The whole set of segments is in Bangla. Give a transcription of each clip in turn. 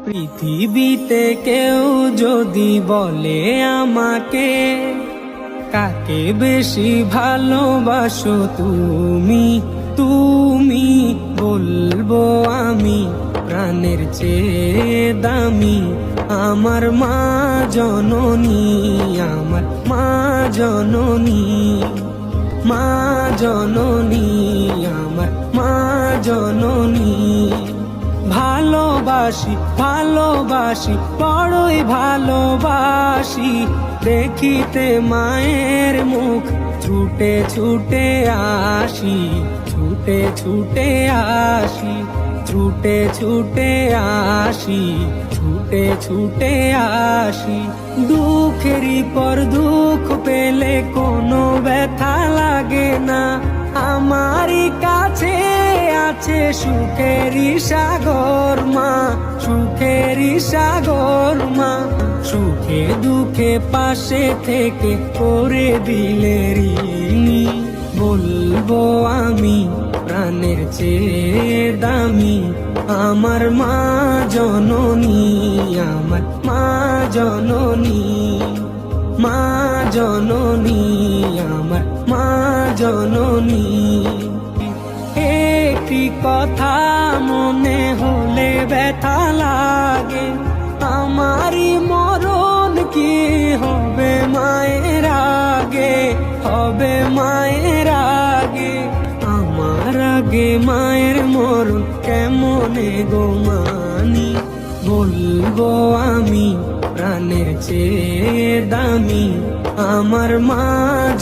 পৃথিবীতে কেউ যদি বলে আমাকে, কাকে বেশি ভালোবাসো তুমি, তুমি বলবো আমি প্রাণের চেয়ে দামি আমার মা জননী, আমার মা জননী, মা জননী, আমার মা জননী। ভালোবাসি ভালোবাসি বড়ই ভালোবাসি, দেখিতে মায়ের মুখ ছুটে ছুটে আসি, ছুটে ছুটে আসি, ছুটে ছুটে আসি, ছুটে ছুটে আসি। দুঃখেরই পর দুঃখ পেলে কোনো ব্যথা লাগে না, আমারই কাছে আছে সুখেরই সাগর মা, সুখেরই সাগর মা। সুখে দুঃখে পাশে থেকে করে দিলে ঋণী, বলবো আমি প্রাণের চেয়ে দামি আমার মা জননী, আমার মা জননী, মা জননী, আমার মা জননী। একটি কথা মনে হলে ব্যথা লাগে, আমারই মরণ কি হবে মায়ের আগে, হবে মায়ের আগে, আমার আগে মায়ের মরণ কেমনে গো মানি। বলবো আমি প্রাণের চেয়ে দামি আমার মা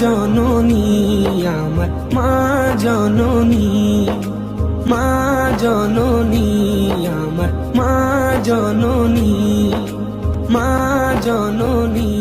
জননী, আমার মা জননী, মা জননী, আমার মা জননী, মা জননী।